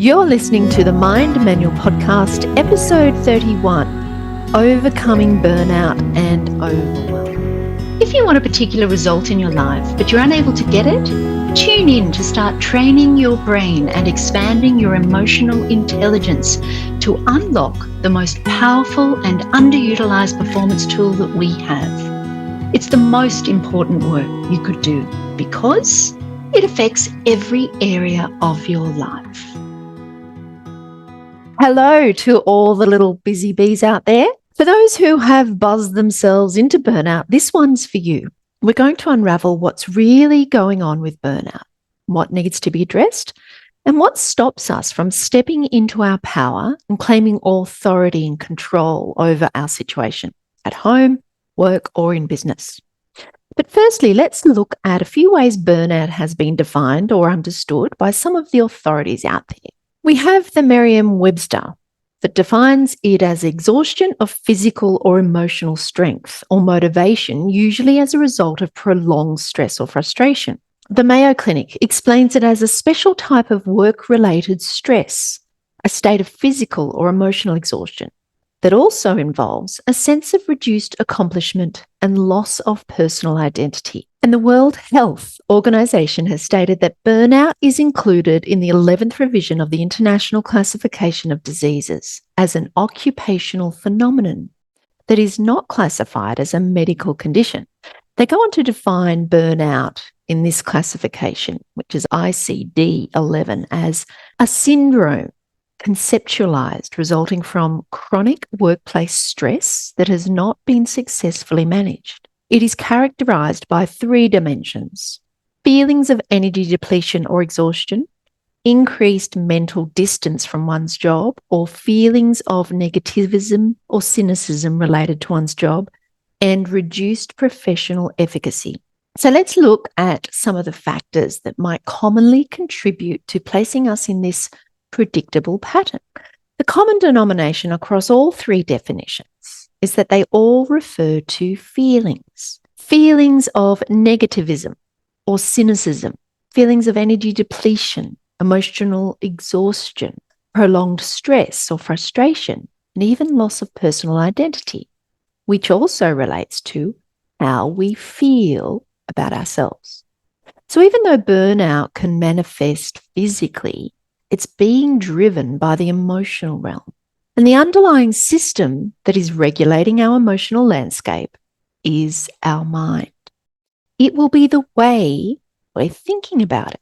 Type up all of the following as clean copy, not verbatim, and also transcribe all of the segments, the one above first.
You're listening to the Mind Manual Podcast, episode 31, Overcoming Burnout and Overwhelm. If you want a particular result in your life, but you're unable to get it, tune in to start training your brain and expanding your emotional intelligence to unlock the most powerful and underutilized performance tool that we have. It's the most important work you could do because it affects every area of your life. Hello to all the little busy bees out there. For those who have buzzed themselves into burnout, this one's for you. We're going to unravel what's really going on with burnout, what needs to be addressed, and what stops us from stepping into our power and claiming authority and control over our situation at home, work, or in business. But firstly, let's look at a few ways burnout has been defined or understood by some of the authorities out there. We have the Merriam-Webster that defines it as exhaustion of physical or emotional strength or motivation, usually as a result of prolonged stress or frustration. The Mayo Clinic explains it as a special type of work-related stress, a state of physical or emotional exhaustion that also involves a sense of reduced accomplishment and loss of personal identity. And the World Health Organization has stated that burnout is included in the 11th revision of the International Classification of Diseases as an occupational phenomenon that is not classified as a medical condition. They go on to define burnout in this classification, which is ICD-11, as a syndrome conceptualized resulting from chronic workplace stress that has not been successfully managed. It is characterized by three dimensions: feelings of energy depletion or exhaustion, increased mental distance from one's job, or feelings of negativism or cynicism related to one's job, and reduced professional efficacy. So let's look at some of the factors that might commonly contribute to placing us in this predictable pattern. The common denomination across all three definitions is that they all refer to feelings. Feelings of negativism or cynicism, feelings of energy depletion, emotional exhaustion, prolonged stress or frustration, and even loss of personal identity, which also relates to how we feel about ourselves. So even though burnout can manifest physically, it's being driven by the emotional realm. And the underlying system that is regulating our emotional landscape is our mind. It will be the way we're thinking about it.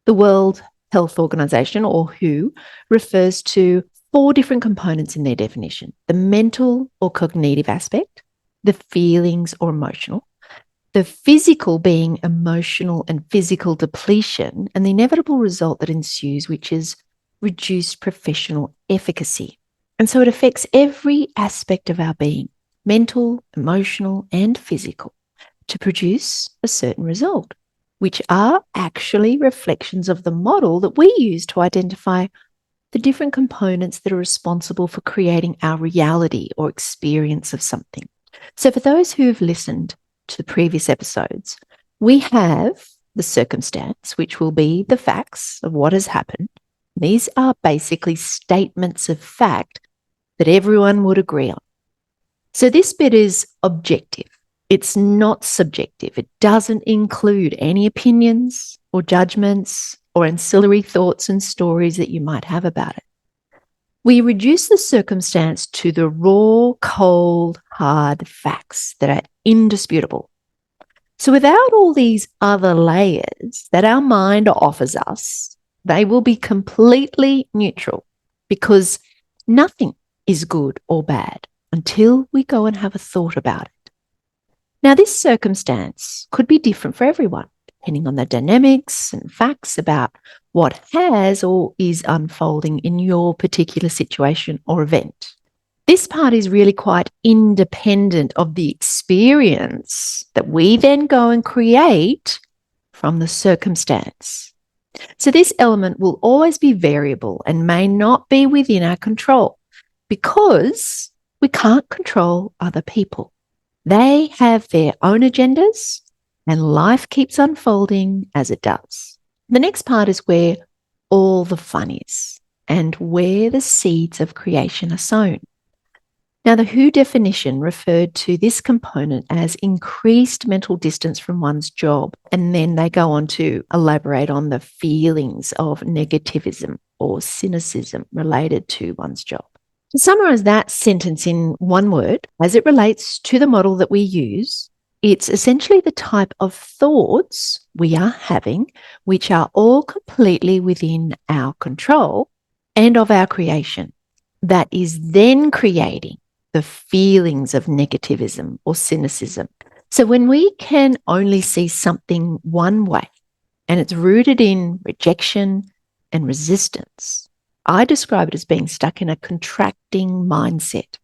The World Health Organization, or WHO, refers to 4 different components in their definition: the mental or cognitive aspect, the feelings or emotional, the physical being emotional and physical depletion, and the inevitable result that ensues, which is reduced professional efficacy. And so it affects every aspect of our being, mental, emotional, and physical, to produce a certain result, which are actually reflections of the model that we use to identify the different components that are responsible for creating our reality or experience of something. So for those who've listened to the previous episodes, we have the circumstance, which will be the facts of what has happened. These are basically statements of fact that everyone would agree on. So this bit is objective. It's not subjective. It doesn't include any opinions or judgments or ancillary thoughts and stories that you might have about it. We reduce the circumstance to the raw, cold, hard facts that are indisputable. So without all these other layers that our mind offers us, they will be completely neutral, because nothing is good or bad until we go and have a thought about it. Now, this circumstance could be different for everyone, depending on the dynamics and facts about what has or is unfolding in your particular situation or event. This part is really quite independent of the experience that we then go and create from the circumstance. So this element will always be variable and may not be within our control, because we can't control other people. They have their own agendas and life keeps unfolding as it does. The next part is where all the fun is. and where the seeds of creation are sown. Now, the WHO definition referred to this component as increased mental distance from one's job, and then they go on to elaborate on the feelings of negativism or cynicism related to one's job. To summarize that sentence in one word, as it relates to the model that we use, it's essentially the type of thoughts we are having, which are all completely within our control and of our creation, that is then creating the feelings of negativism or cynicism. So when we can only see something one way and it's rooted in rejection and resistance, I describe it as being stuck in a contracting mindset.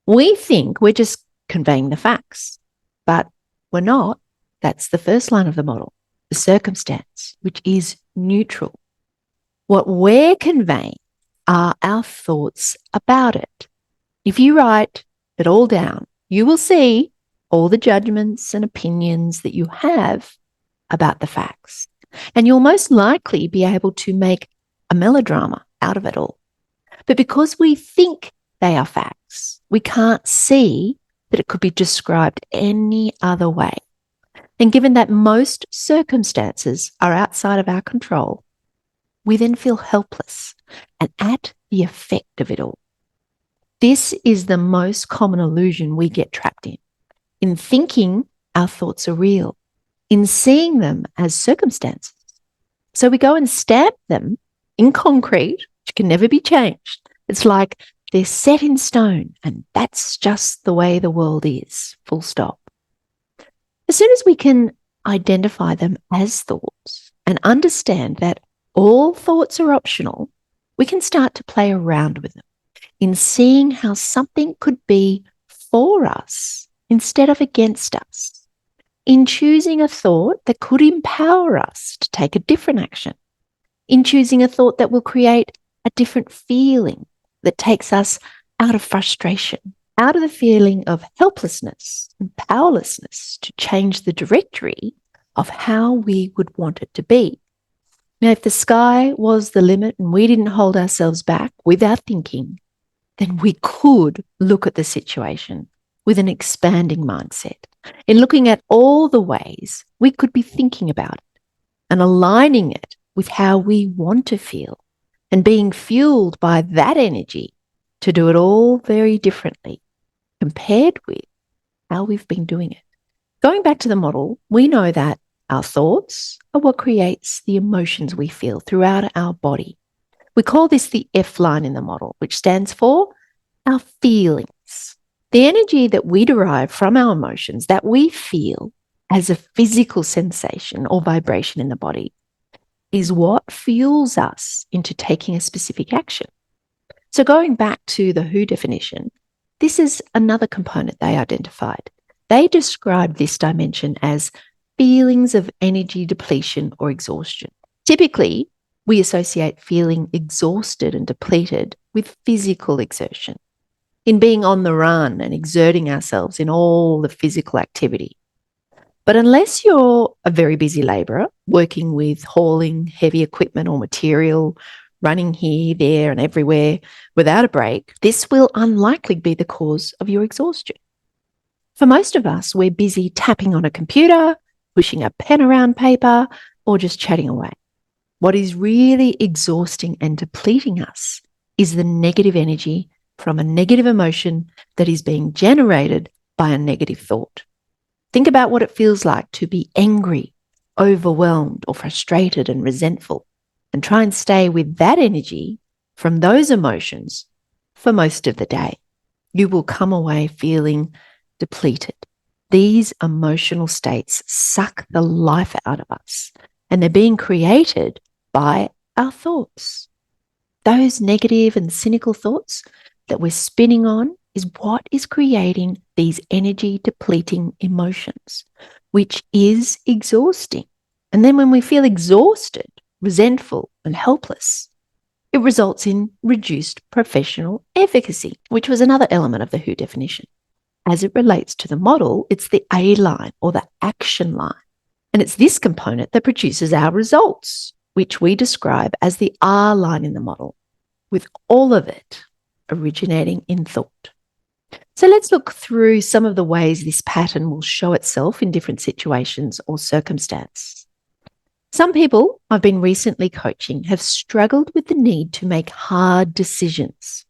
We think we're just conveying the facts, but we're not. That's the first line of the model, the circumstance, which is neutral. What we're conveying are our thoughts about it. If you write it all down, you will see all the judgments and opinions that you have about the facts. And you'll most likely be able to make a melodrama out of it all. But because we think they are facts, we can't see that it could be described any other way. And given that most circumstances are outside of our control, we then feel helpless and at the effect of it all. This is the most common illusion we get trapped in thinking our thoughts are real, in seeing them as circumstances. So we go and stamp them in concrete, which can never be changed. It's like they're set in stone, and that's just the way the world is, full stop. As soon as we can identify them as thoughts and understand that all thoughts are optional, we can start to play around with them in seeing how something could be for us instead of against us, in choosing a thought that could empower us to take a different action, in choosing a thought that will create a different feeling that takes us out of frustration, out of the feeling of helplessness and powerlessness to change the directory of how we would want it to be. Now, if the sky was the limit and we didn't hold ourselves back with our thinking, then we could look at the situation with an expanding mindset, in looking at all the ways we could be thinking about it and aligning it with how we want to feel and being fueled by that energy to do it all very differently compared with how we've been doing it. Going back to the model, we know that our thoughts are what creates the emotions we feel throughout our body. We call this the F line in the model, which stands for our feelings. The energy that we derive from our emotions that we feel as a physical sensation or vibration in the body is what fuels us into taking a specific action. So going back to the WHO definition, this is another component they identified. They described this dimension as feelings of energy depletion or exhaustion. Typically, we associate feeling exhausted and depleted with physical exertion, in being on the run and exerting ourselves in all the physical activity. But unless you're a very busy labourer, working with hauling heavy equipment or material, running here, there and everywhere without a break, this will unlikely be the cause of your exhaustion. For most of us, we're busy tapping on a computer, pushing a pen around paper, or just chatting away. What is really exhausting and depleting us is the negative energy from a negative emotion that is being generated by a negative thought. Think about what it feels like to be angry, overwhelmed, or frustrated and resentful, and try and stay with that energy from those emotions for most of the day. You will come away feeling depleted. These emotional states suck the life out of us, and they're being created by our thoughts. Those negative and cynical thoughts that we're spinning on is what is creating these energy depleting emotions, which is exhausting. And then when we feel exhausted, resentful, and helpless, it results in reduced professional efficacy, which was another element of the WHO definition. As it relates to the model, it's the A line or the action line. And it's this component that produces our results, which we describe as the R line in the model. with all of it originating in thought. So let's look through some of the ways this pattern will show itself in different situations or circumstances. Some people I've been recently coaching have struggled with the need to make hard decisions.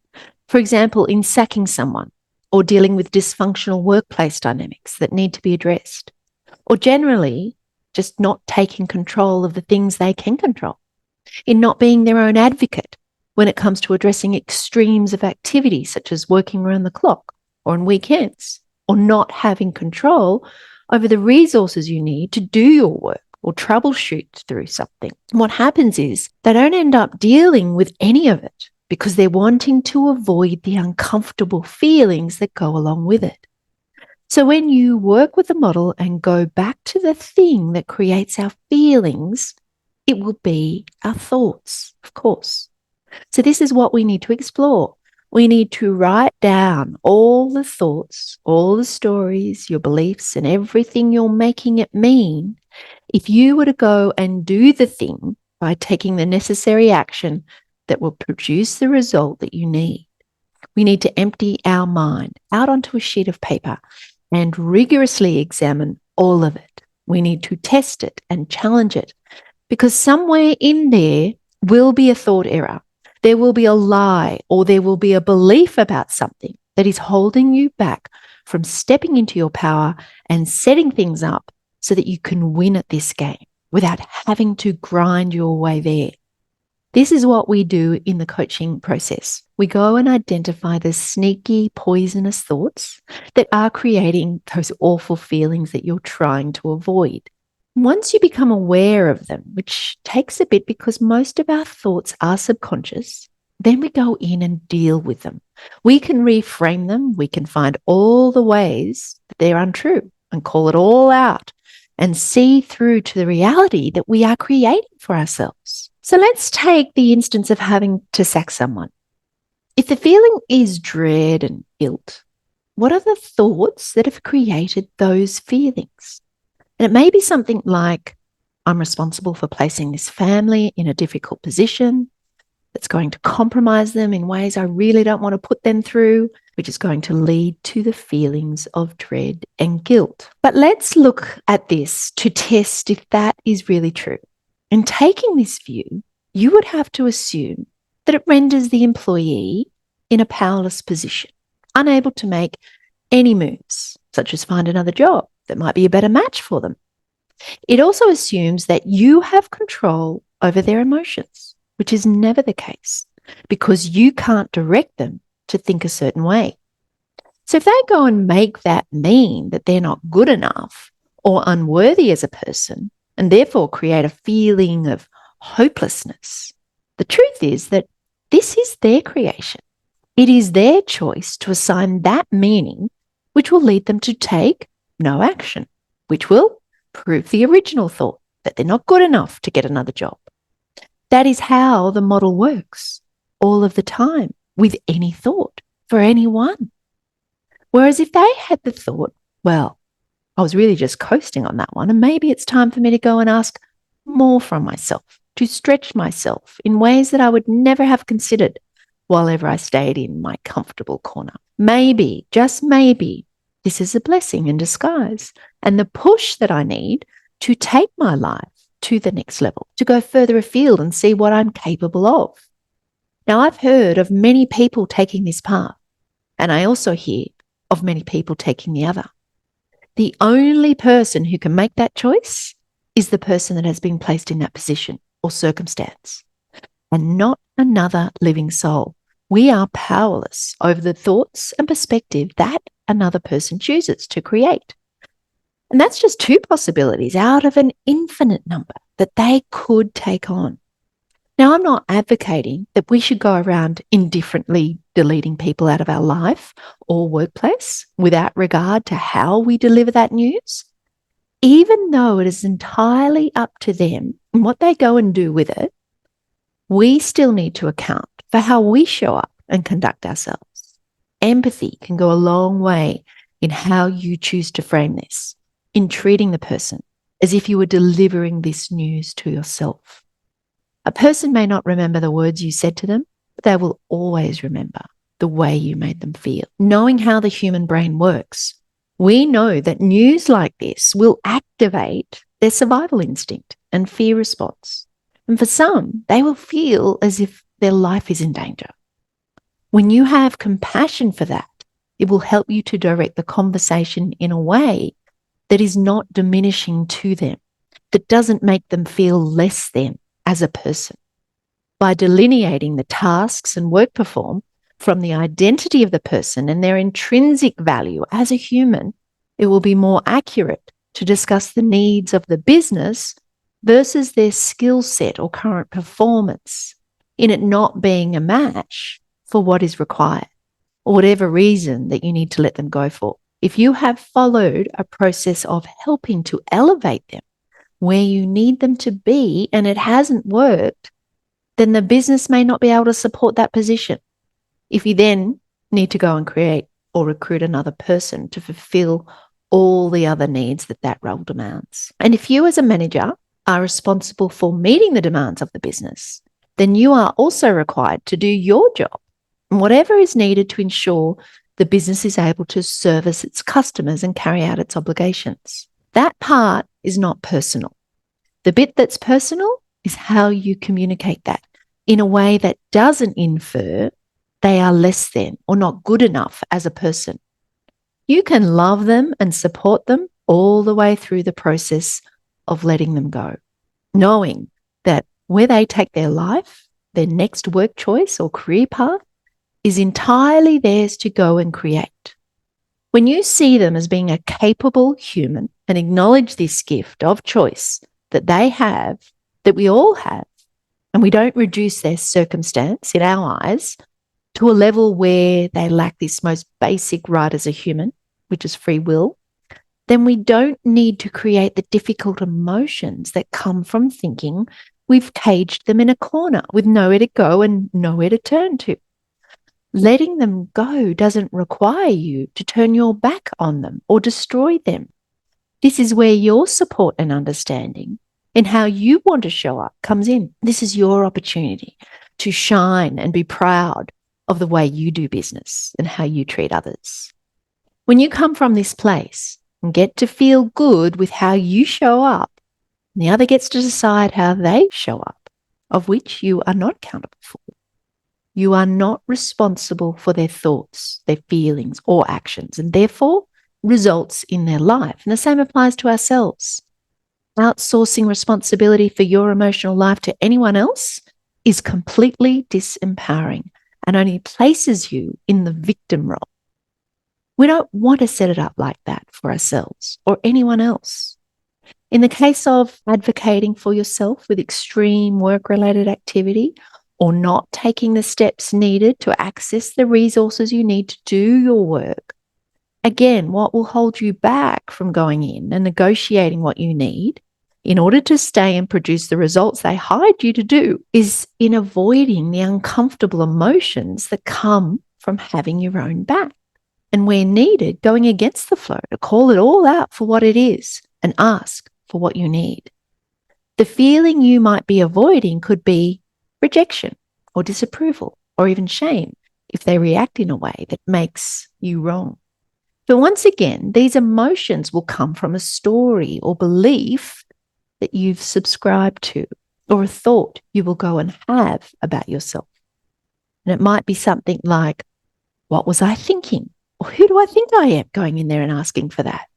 For example, in sacking someone or dealing with dysfunctional workplace dynamics that need to be addressed, or generally just not taking control of the things they can control, in not being their own advocate when it comes to addressing extremes of activity such as working around the clock or on weekends, or not having control over the resources you need to do your work or troubleshoot through something. What happens is they don't end up dealing with any of it because they're wanting to avoid the uncomfortable feelings that go along with it. So when you work with the model and go back to the thing that creates our feelings, it will be our thoughts, of course. So this is what we need to explore. We need to write down all the thoughts, all the stories, your beliefs, and everything you're making it mean if you were to go and do the thing by taking the necessary action that will produce the result that you need. We need to empty our mind out onto a sheet of paper and rigorously examine all of it. We need to test it and challenge it because somewhere in there will be a thought error. There will be a lie or there will be a belief about something that is holding you back from stepping into your power and setting things up so that you can win at this game without having to grind your way there. This is what we do in the coaching process. We go and identify the sneaky, poisonous thoughts that are creating those awful feelings that you're trying to avoid. Once you become aware of them, which takes a bit because most of our thoughts are subconscious, then we go in and deal with them. We can reframe them. We can find all the ways that they're untrue and call it all out and see through to the reality that we are creating for ourselves. So let's take the instance of having to sack someone. If the feeling is dread and guilt, what are the thoughts that have created those feelings? And it may be something like, I'm responsible for placing this family in a difficult position that's going to compromise them in ways I really don't want to put them through, which is going to lead to the feelings of dread and guilt. But let's look at this to test if that is really true. In taking this view, you would have to assume that it renders the employee in a powerless position, unable to make any moves, such as find another job that might be a better match for them. It also assumes that you have control over their emotions, which is never the case because you can't direct them to think a certain way. So if they go and make that mean that they're not good enough or unworthy as a person and therefore create a feeling of hopelessness, the truth is that this is their creation. It is their choice to assign that meaning, which will lead them to take no action, which will prove the original thought that they're not good enough to get another job. That is how the model works all of the time with any thought for anyone. Whereas if they had the thought, well, I was really just coasting on that one, and maybe it's time for me to go and ask more from myself, to stretch myself in ways that I would never have considered while ever I stayed in my comfortable corner. Maybe, just maybe, this is a blessing in disguise and the push that I need to take my life to the next level, to go further afield and see what I'm capable of. Now, I've heard of many people taking this path, and I also hear of many people taking the other. The only person who can make that choice is the person that has been placed in that position or circumstance, and not another living soul. We are powerless over the thoughts and perspective that another person chooses to create. And that's just two possibilities out of an infinite number that they could take on. Now, I'm not advocating that we should go around indifferently deleting people out of our life or workplace without regard to how we deliver that news, even though it is entirely up to them and what they go and do with it. We still need to account for how we show up and conduct ourselves. Empathy can go a long way in how you choose to frame this, in treating the person as if you were delivering this news to yourself. A person may not remember the words you said to them, but they will always remember the way you made them feel. Knowing how the human brain works, we know that news like this will activate their survival instinct and fear response. And for some, they will feel as if their life is in danger. When you have compassion for that, it will help you to direct the conversation in a way that is not diminishing to them, that doesn't make them feel less than as a person. By delineating the tasks and work performed from the identity of the person and their intrinsic value as a human, it will be more accurate to discuss the needs of the business versus their skill set or current performance, in it not being a match for what is required or whatever reason that you need to let them go for. If you have followed a process of helping to elevate them where you need them to be and it hasn't worked, then the business may not be able to support that position. If you then need to go and create or recruit another person to fulfill all the other needs that that role demands. And if you as a manager are responsible for meeting the demands of the business, then you are also required to do your job and whatever is needed to ensure the business is able to service its customers and carry out its obligations. That part is not personal. The bit that's personal is how you communicate that in a way that doesn't infer they are less than or not good enough as a person. You can love them and support them all the way through the process of letting them go, knowing that where they take their life, their next work choice or career path is entirely theirs to go and create. When you see them as being a capable human and acknowledge this gift of choice that they have, that we all have, and we don't reduce their circumstance in our eyes to a level where they lack this most basic right as a human, which is free will, then we don't need to create the difficult emotions that come from thinking we've caged them in a corner with nowhere to go and nowhere to turn to. Letting them go doesn't require you to turn your back on them or destroy them. This is where your support and understanding and how you want to show up comes in. This is your opportunity to shine and be proud of the way you do business and how you treat others. When you come from this place and get to feel good with how you show up, and the other gets to decide how they show up, of which you are not accountable for. You are not responsible for their thoughts, their feelings, or actions, and therefore results in their life. And the same applies to ourselves. Outsourcing responsibility for your emotional life to anyone else is completely disempowering and only places you in the victim role. We don't want to set it up like that for ourselves or anyone else. In the case of advocating for yourself with extreme work-related activity or not taking the steps needed to access the resources you need to do your work, again, what will hold you back from going in and negotiating what you need in order to stay and produce the results they hired you to do is in avoiding the uncomfortable emotions that come from having your own back. And where needed, going against the flow to call it all out for what it is and ask for what you need. The feeling you might be avoiding could be rejection or disapproval or even shame if they react in a way that makes you wrong. But once again, these emotions will come from a story or belief that you've subscribed to or a thought you will go and have about yourself. And it might be something like, what was I thinking? Or who do I think I am going in there and asking for that?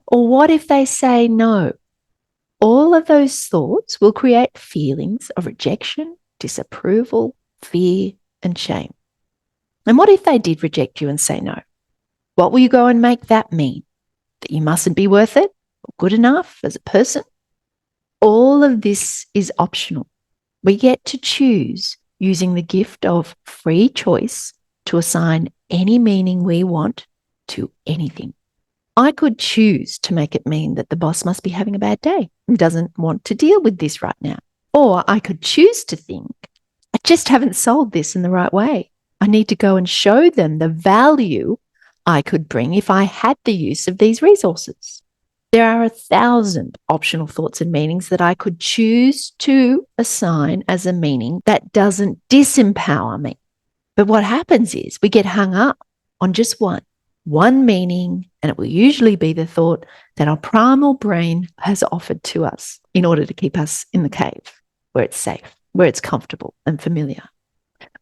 Or what if they say no? All of those thoughts will create feelings of rejection, disapproval, fear, and shame. And what if they did reject you and say no? What will you go and make that mean? That you mustn't be worth it or good enough as a person? All of this is optional. We get to choose using the gift of free choice to assign any meaning we want to anything. I could choose to make it mean that the boss must be having a bad day and doesn't want to deal with this right now. Or I could choose to think, I just haven't sold this in the right way. I need to go and show them the value I could bring if I had the use of these resources. There are 1,000 optional thoughts and meanings that I could choose to assign as a meaning that doesn't disempower me. But what happens is we get hung up on just one meaning, and it will usually be the thought that our primal brain has offered to us in order to keep us in the cave where it's safe, where it's comfortable and familiar.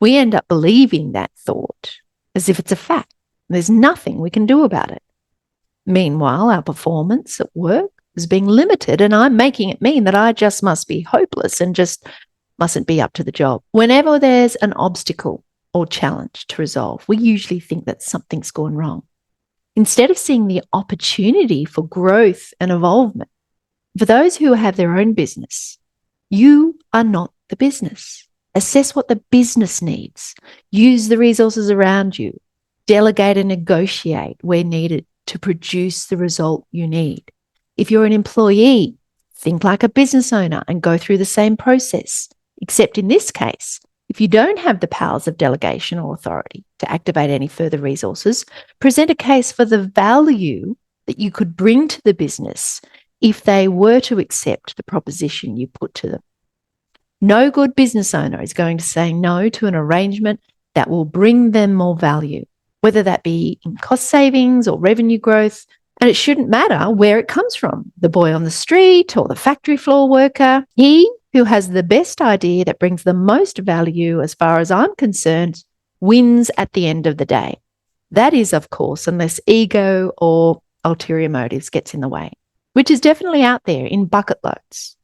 We end up believing that thought as if it's a fact. There's nothing we can do about it. Meanwhile, our performance at work is being limited, and I'm making it mean that I just must be hopeless and just mustn't be up to the job. Whenever there's an obstacle or challenge to resolve, we usually think that something's gone wrong. Instead of seeing the opportunity for growth and evolvement, for those who have their own business, you are not the business. Assess what the business needs. Use the resources around you. Delegate and negotiate where needed to produce the result you need. If you're an employee, think like a business owner and go through the same process, except in this case, if you don't have the powers of delegation or authority to activate any further resources, present a case for the value that you could bring to the business if they were to accept the proposition you put to them. No good business owner is going to say no to an arrangement that will bring them more value, whether that be in cost savings or revenue growth. And it shouldn't matter where it comes from, the boy on the street or the factory floor worker. He who has the best idea that brings the most value, as far as I'm concerned, wins at the end of the day. That is, of course, unless ego or ulterior motives gets in the way, which is definitely out there in bucket loads.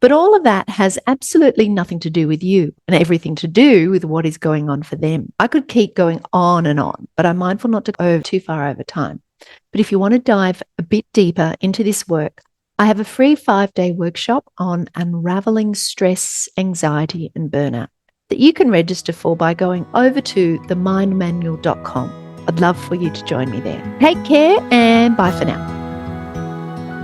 But all of that has absolutely nothing to do with you and everything to do with what is going on for them. I could keep going on and on, but I'm mindful not to go too far over time. But if you want to dive a bit deeper into this work, I have a free 5-day workshop on unraveling stress, anxiety, and burnout that you can register for by going over to themindmanual.com. I'd love for you to join me there. Take care and bye for now.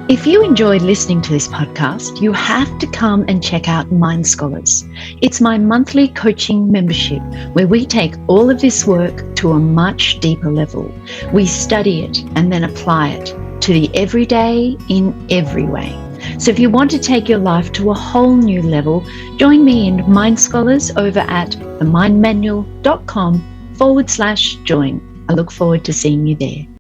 If you enjoyed listening to this podcast, you have to come and check out Mind Scholars. It's my monthly coaching membership where we take all of this work to a much deeper level. We study it and then apply it to the everyday in every way. So if you want to take your life to a whole new level, join me in Mind Scholars over at themindmanual.com/join. I look forward to seeing you there.